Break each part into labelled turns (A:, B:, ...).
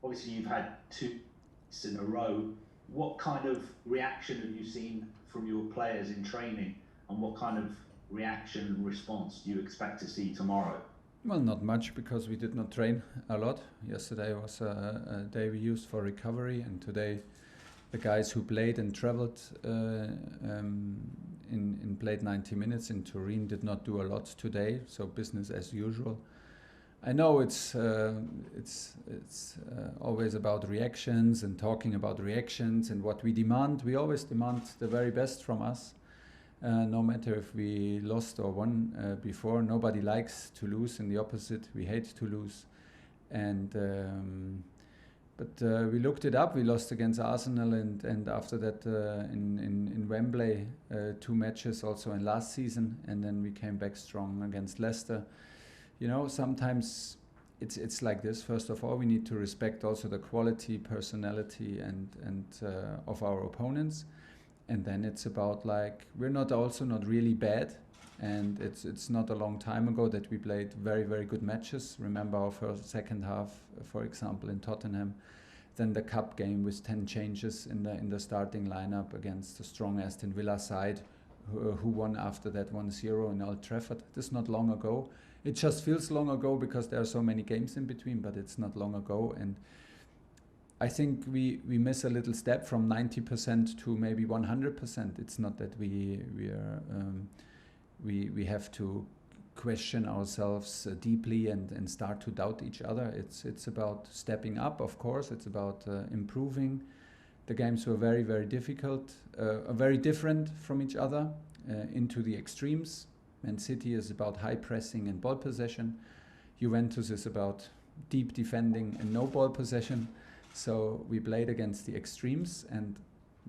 A: obviously you've had 2 in a row. What kind of reaction have you seen from your players in training, and what kind of reaction and response do you expect to see tomorrow?
B: Well, not much, because we did not train a lot. Yesterday was a day we used for recovery, and today the guys who played and traveled in played 90 minutes in Turin did not do a lot today, so business as usual. I know it's always about reactions and talking about reactions and what we demand. We always demand the very best from us, no matter if we lost or won before. Nobody likes to lose, and the opposite, we hate to lose. And but we looked it up. We lost against Arsenal, and after that in Wembley 2 matches also in last season, and then we came back strong against Leicester. You know, sometimes it's like this. First of all, we need to respect also the quality, personality, and of our opponents, and then it's about, like, we're not really bad, and it's not a long time ago that we played very, very good matches. Remember our second half, for example, in Tottenham, then the cup game with 10 changes in the starting lineup against a strong Aston Villa side, who won after that 1-0 in Old Trafford. This is not long ago. It just feels long ago because there are so many games in between, but it's not long ago. And I think we miss a little step from 90% to maybe 100%. It's not that we have to question ourselves deeply and start to doubt each other. It's about stepping up, of course. It's about improving. The games were very, very difficult, very different from each other, into the extremes. Man City is about high pressing and ball possession. Juventus is about deep defending and no ball possession. So we played against the extremes, and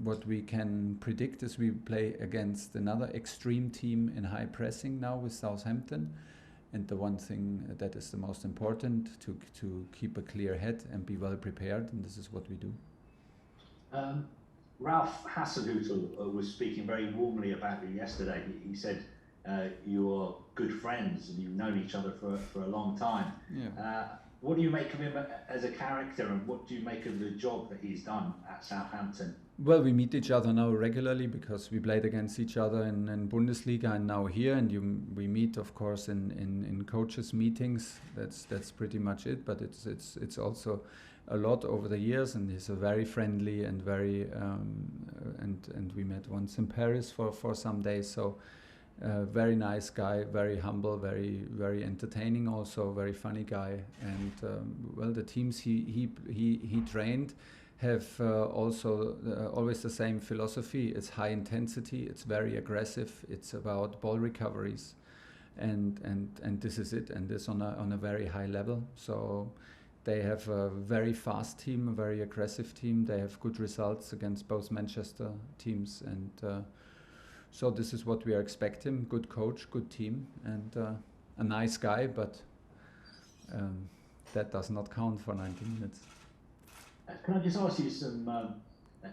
B: what we can predict is we play against another extreme team in high pressing now with Southampton. And the one thing that is the most important, to keep a clear head and be well prepared, and this is what we do.
A: Ralph Hasenhuttl was speaking very warmly about you yesterday. He said you're good friends and you've known each other for a long time.
B: Yeah.
A: What do you make of him as a character, and what do you make of the job that he's done at Southampton?
B: Well, we meet each other now regularly because we played against each other in Bundesliga and now here, and we meet, of course, in coaches' meetings. That's pretty much it. But it's also a lot over the years, and he's a very friendly and very and we met once in Paris for some days. So. Very nice guy, very humble, very, very entertaining, also very funny guy. And well, the teams he trained have also always the same philosophy. It's high intensity, it's very aggressive, it's about ball recoveries, and this is it, and this on a very high level. So they have a very fast team, a very aggressive team. They have good results against both Manchester teams, and so this is what we are expecting. Good coach, good team, and a nice guy, but that does not count for 90 minutes.
A: Can I just ask you some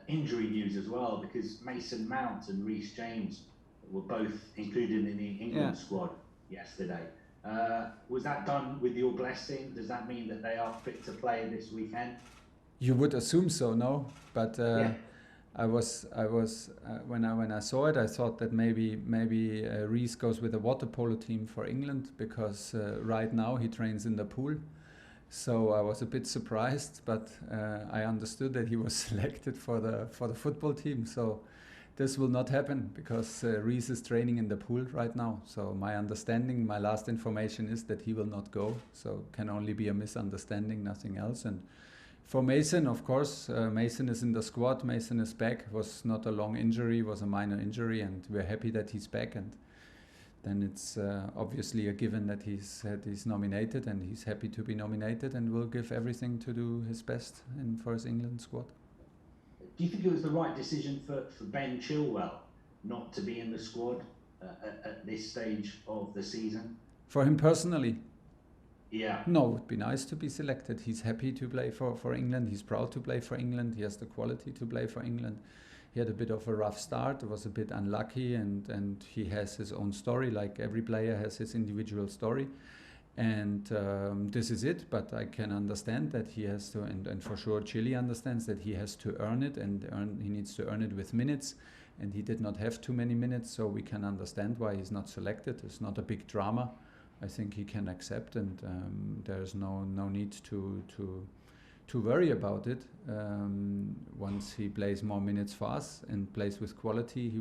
A: injury news as well? Because Mason Mount and Reece James were both included in the England squad yesterday. Was that done with your blessing? Does that mean that they are fit to play this weekend?
B: You would assume so, no? But yeah. I was when I saw it, I thought that maybe Reece goes with a water polo team for England, because right now he trains in the pool. So I was a bit surprised, but I understood that he was selected for the football team. So this will not happen, because Reece is training in the pool right now. So my understanding, my last information is that he will not go. So can only be a misunderstanding, nothing else. And for Mason, of course, Mason is in the squad. Mason is back. Was not a long injury, was a minor injury, and we're happy that he's back. And then it's obviously a given that he's nominated, and he's happy to be nominated, and will give everything to do his best for his England squad.
A: Do you think it was the right decision for Ben Chilwell not to be in the squad at this stage of the season?
B: For him personally?
A: Yeah.
B: No, it would be nice to be selected. He's happy to play for England. He's proud to play for England. He has the quality to play for England. He had a bit of a rough start, was a bit unlucky, and he has his own story, like every player has his individual story. And this is it, but I can understand that he has to, and for sure Chile understands that he has to earn it, and he needs to earn it with minutes, and he did not have too many minutes, so we can understand why he's not selected. It's not a big drama. I think he can accept, and there's no need to worry about it. Once he plays more minutes for us and plays with quality, he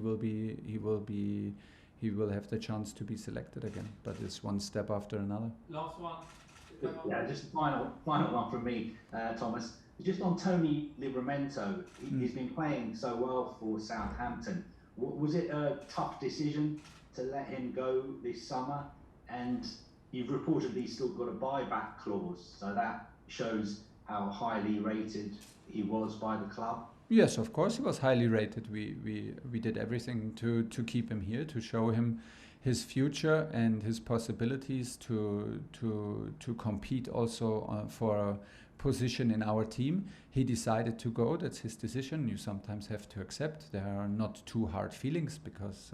B: will have the chance to be selected again. But it's one step after another.
C: Last one.
A: Yeah, just final one from me, Thomas. Just on Toni Livramento, he's been playing so well for Southampton. Was it a tough decision to let him go this summer? And you've reportedly still got a buyback clause, so that shows how highly rated he was by the club.
B: Yes, of course he was highly rated. We did everything to keep him here, to show him his future and his possibilities to compete also for a position in our team. He decided to go. That's his decision. You sometimes have to accept. There are not too hard feelings, because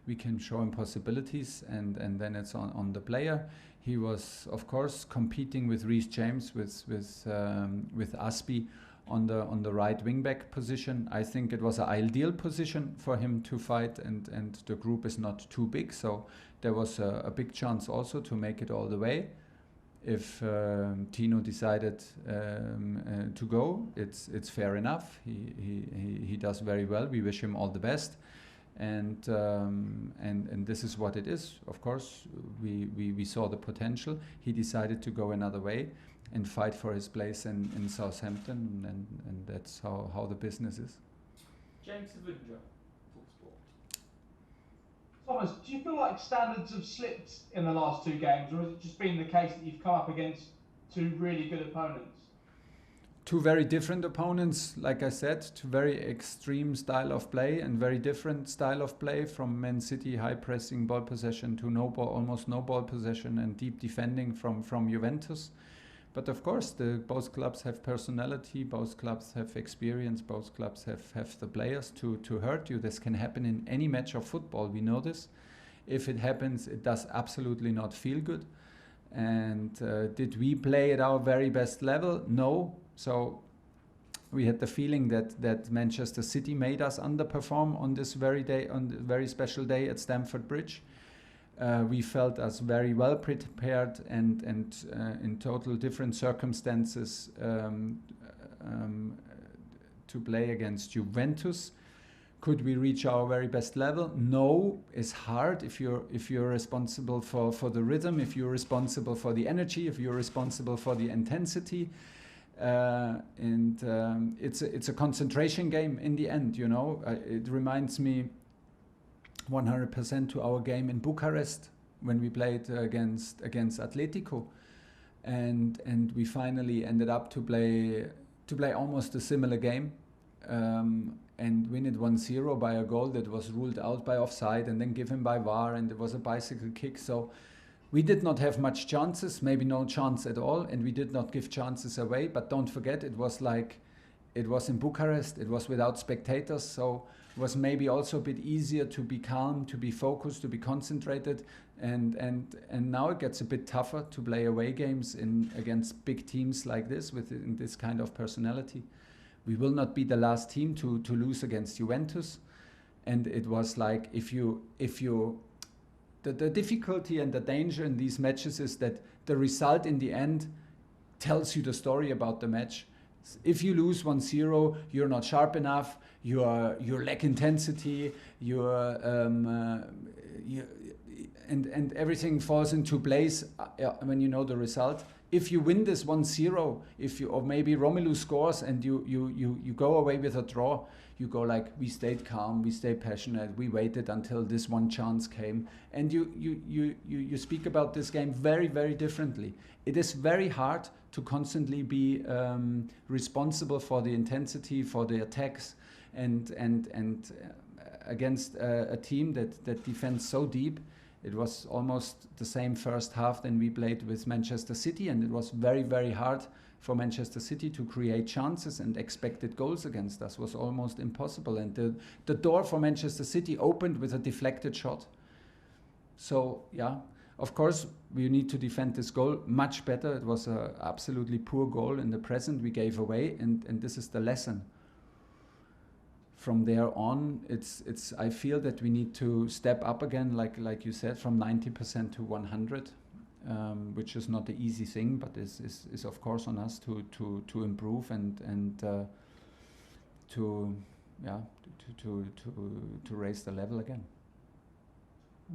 B: we can show him possibilities, and then it's on the player. He was, of course, competing with Reece James, with Aspi on the right wing back position. I think it was an ideal position for him to fight, and the group is not too big, so there was a big chance also to make it all the way. If Tino decided to go, it's fair enough. He does very well. We wish him all the best. And this is what it is. Of course, we saw the potential. He decided to go another way and fight for his place in Southampton, and that's how the business is.
C: James Avenger, TalkSport.
D: Thomas, do you feel like standards have slipped in the last two games, or has it just been the case that you've come up against two really good opponents?
B: Two very different opponents, like I said, two very extreme style of play and very different style of play, from Man City high pressing ball possession to almost no ball possession and deep defending from Juventus. But of course, both clubs have personality, both clubs have experience, both clubs have the players to hurt you. This can happen in any match of football, we know this. If it happens, it does absolutely not feel good. And did we play at our very best level? No. So we had the feeling that Manchester City made us underperform on this very day, on the very special day at Stamford Bridge. We felt us very well prepared and in total different circumstances to play against Juventus. Could we reach our very best level? No, it's hard if you're responsible for the rhythm, if you're responsible for the energy, if you're responsible for the intensity. It's a concentration game in the end, you know. It reminds me 100% to our game in Bucharest when we played against Atletico, and we finally ended up to play almost a similar game and win it 1-0 by a goal that was ruled out by offside and then given by VAR, and it was a bicycle kick. So we did not have much chances, maybe no chance at all, and we did not give chances away. But don't forget, it was in Bucharest, it was without spectators, so it was maybe also a bit easier to be calm, to be focused, to be concentrated, and now it gets a bit tougher to play away games against big teams like this with this kind of personality. We will not be the last team to lose against Juventus, and it was like the difficulty and the danger in these matches is that the result in the end tells you the story about the match. If you lose 1-0, you're not sharp enough, you lack intensity, and everything falls into place when you know the result. If you win this 1-0, or maybe Romelu scores and you go away with a draw, you go like, we stayed calm, we stayed passionate, we waited until this one chance came, and you speak about this game very, very differently. It is very hard to constantly be responsible for the intensity, for the attacks, and against a team that defends so deep. It was almost the same first half than we played with Manchester City, and it was very, very hard for Manchester City to create chances, and expected goals against us was almost impossible. And the door for Manchester City opened with a deflected shot. So, yeah, Of course, we need to defend this goal much better. It was an absolutely poor goal in the present we gave away, and this is the lesson. From there on, it's. I feel that we need to step up again, like you said, from 90% to 100, which is not the easy thing, but is of course on us to improve and to raise the level again.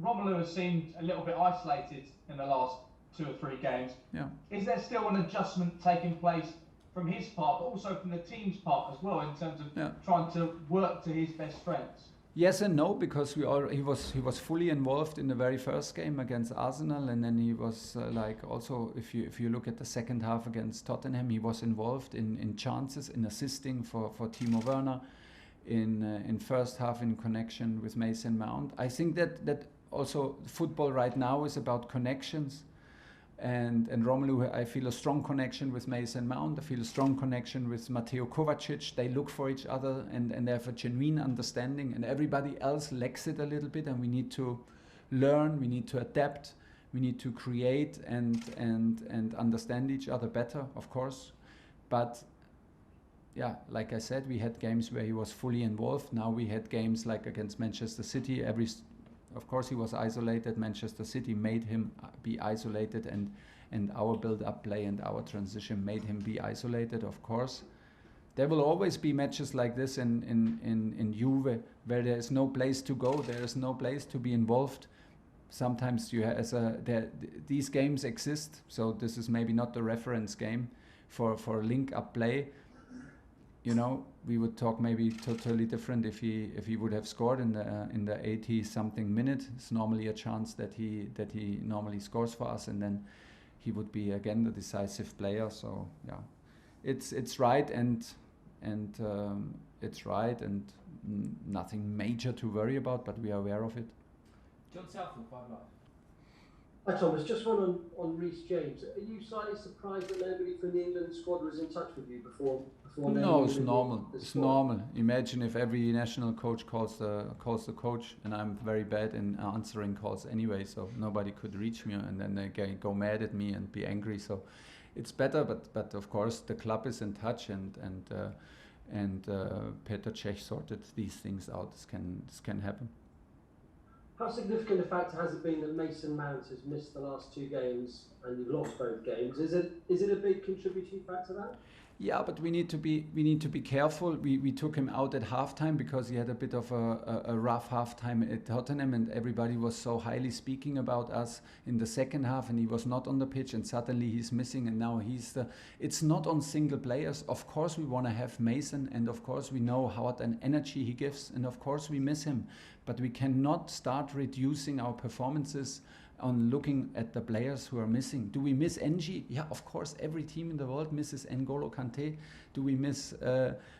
D: Romelu has seemed a little bit isolated in the last 2 or 3 games.
B: Yeah.
D: Is there still an adjustment taking place from his part, but also from the team's part as well, in terms of trying to work to his best strengths?
B: Yes and no, because he was fully involved in the very first game against Arsenal, and then he was also if you look at the second half against Tottenham, he was involved in chances, in assisting for Timo Werner, in first half in connection with Mason Mount. I think that also football right now is about connections. And Romelu, I feel a strong connection with Mason Mount. I feel a strong connection with Mateo Kovacic. They look for each other and they have a genuine understanding. And everybody else lacks it a little bit. And we need to learn. We need to adapt. We need to create and understand each other better, of course. But yeah, like I said, we had games where he was fully involved. Now we had games like against Manchester City. Of course, he was isolated. Manchester City made him be isolated, and our build-up play and our transition made him be isolated, of course. There will always be matches like this in Juve, where there is no place to go, there is no place to be involved. Sometimes these games exist, so this is maybe not the reference game for link-up play. You know, we would talk maybe totally different if he would have scored in the 80-something minute. It's normally a chance that he normally scores for us, and then he would be again the decisive player. So yeah, it's right and it's right and nothing major to worry about, but we are aware of it.
C: John Southall, 5 Live.
E: Hi Thomas, just one on Reece James. Are you slightly surprised that nobody from the England squad was in touch with you before?
B: No, it's normal. It's normal. Imagine if every national coach calls the coach, and I'm very bad in answering calls anyway, so nobody could reach me, and then they go mad at me and be angry. So it's better, but of course the club is in touch, and Peter Cech sorted these things out. This can happen.
E: How significant a factor has it been that Mason Mount has missed the last 2 games and you've lost both games? Is it a big contributing factor that?
B: Yeah, but we need to be careful. We took him out at halftime because he had a bit of a rough halftime at Tottenham, and everybody was so highly speaking about us in the second half, and he was not on the pitch, and suddenly he's missing, and now it's not on single players. Of course we want to have Mason, and of course we know what an energy he gives, and of course we miss him, but we cannot start reducing our performances on looking at the players who are missing. Do we miss NG? Yeah, of course, every team in the world misses N'Golo Kanté. Do we miss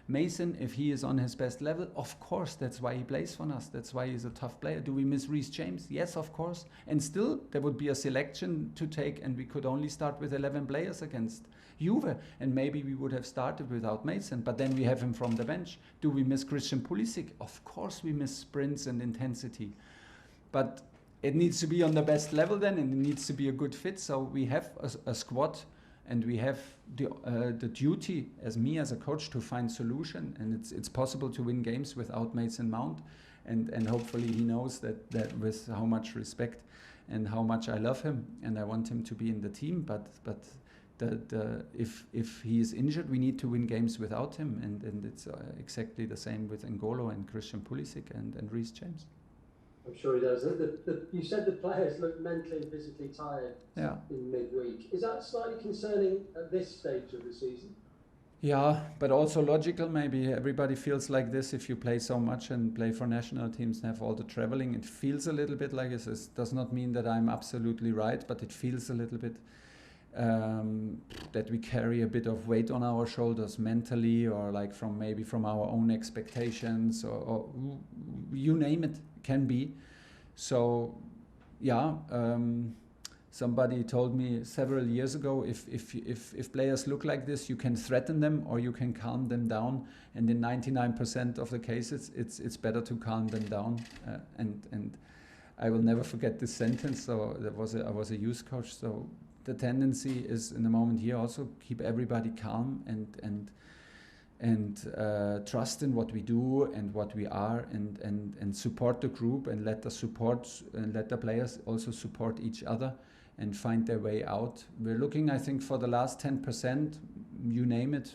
B: Mason if he is on his best level? Of course, that's why he plays for us. That's why he's a tough player. Do we miss Reece James? Yes, of course. And still, there would be a selection to take, and we could only start with 11 players against Juve, and maybe we would have started without Mason, but then we have him from the bench. Do we miss Christian Pulisic? Of course we miss sprints and intensity. But it needs to be on the best level then, and it needs to be a good fit. So we have a squad, and we have the duty as a coach to find solution, and it's possible to win games without Mason Mount, and hopefully he knows that with how much respect and how much I love him and I want him to be in the team. But if he is injured, we need to win games without him, and it's exactly the same with N'Golo and Christian Pulisic and Reece James.
E: I'm sure he does. You said the players look mentally and physically tired in midweek. Is that slightly concerning at this stage of the season?
B: Yeah, but also logical maybe. Everybody feels like this if you play so much and play for national teams and have all the traveling. It feels a little bit like this. It does not mean that I'm absolutely right, but it feels a little bit that we carry a bit of weight on our shoulders mentally, or like from our own expectations, or you name it. Can be. So yeah, somebody told me several years ago, if players look like this, you can threaten them or you can calm them down, and in 99% of the cases it's better to calm them down, and I will never forget this sentence. So I was a youth coach. So the tendency is in the moment here also keep everybody calm and trust in what we do and what we are, and support the group, and let the players also support each other and find their way out. We're looking, I think, for the last 10%, you name it,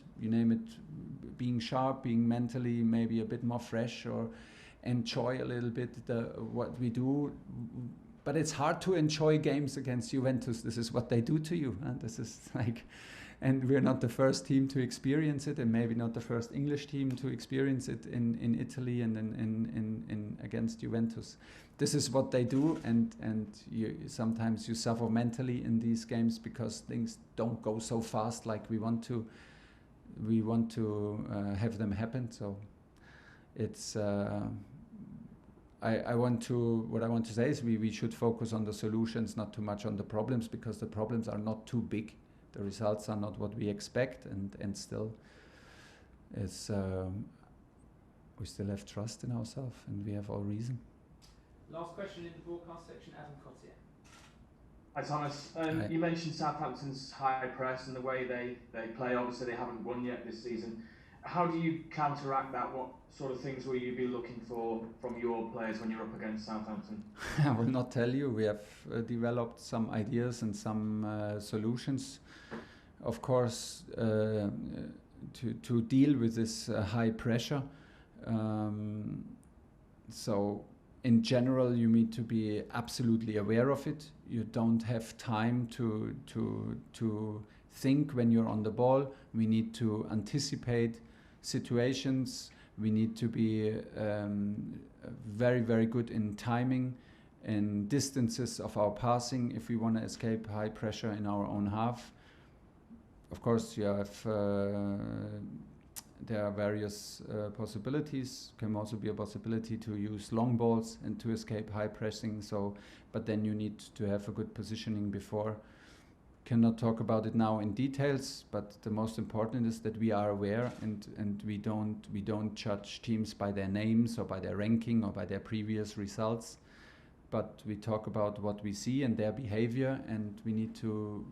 B: being sharp, being mentally maybe a bit more fresh, or enjoy a little bit what we do. But it's hard to enjoy games against Juventus. This is what they do to you, and this is like, and we're not the first team to experience it, and maybe not the first English team to experience it in Italy and in against Juventus. This is what they do, and sometimes you suffer mentally in these games because things don't go so fast like we want to have them happen. So it's what I want to say is we should focus on the solutions, not too much on the problems, because the problems are not too big. The results are not what we expect, and still it's we still have trust in ourselves, and we have all reason.
C: Last question in the broadcast section, Adam Cotier.
F: Hi Thomas, you mentioned Southampton's high press and the way they play. Obviously they haven't won yet this season. How do you counteract that? What sort of things will you be looking for from your players when you're up against Southampton?
B: I will not tell you. We have developed some ideas and some solutions, of course, to deal with this high pressure. So in general, you need to be absolutely aware of it. You don't have time to think when you're on the ball. We need to anticipate situations. We need to be very, very good in timing and distances of our passing if we want to escape high pressure in our own half. Of course, you have there are various possibilities. Can also be a possibility to use long balls and to escape high pressing. So, but then you need to have a good positioning before. Cannot talk about it now in details, but the most important is that we are aware, and we don't judge teams by their names or by their ranking or by their previous results, but we talk about what we see and their behavior, and we need to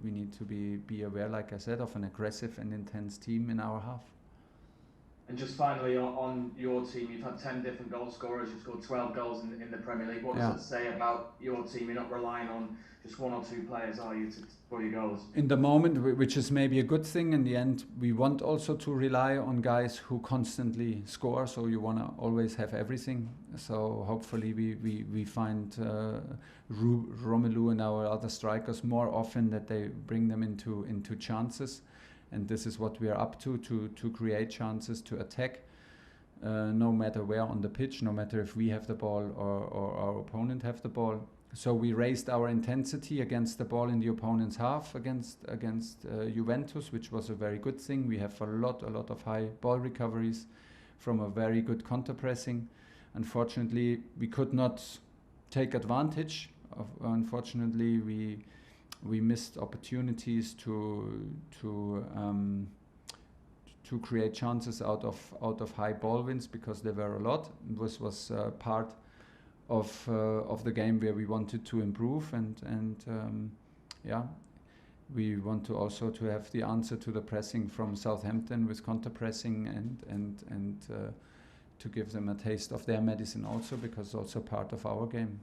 B: be aware, like I said, of an aggressive and intense team in our half.
F: And just finally, on your team, you've had 10 different goal scorers. You've scored 12 goals in the Premier League. What does it say about your team? You're not relying on just one or two players, are you, for your goals? In the moment, which is maybe a good thing. In the end, we want also to rely on guys who constantly score. So you want to always have everything. So hopefully we find Romelu and our other strikers more often, that they bring them into chances. And this is what we are up to create chances, to attack, no matter where on the pitch, no matter if we have the ball or our opponent have the ball. So we raised our intensity against the ball in the opponent's half against Juventus, which was a very good thing. We have a lot of high ball recoveries from a very good counter pressing. Unfortunately, we could not take advantage of. Unfortunately, we missed opportunities to create chances out of high ball wins, because there were a lot. This was part of the game where we wanted to improve, and we want to also to have the answer to the pressing from Southampton with counter pressing, and to give them a taste of their medicine also, because also part of our game.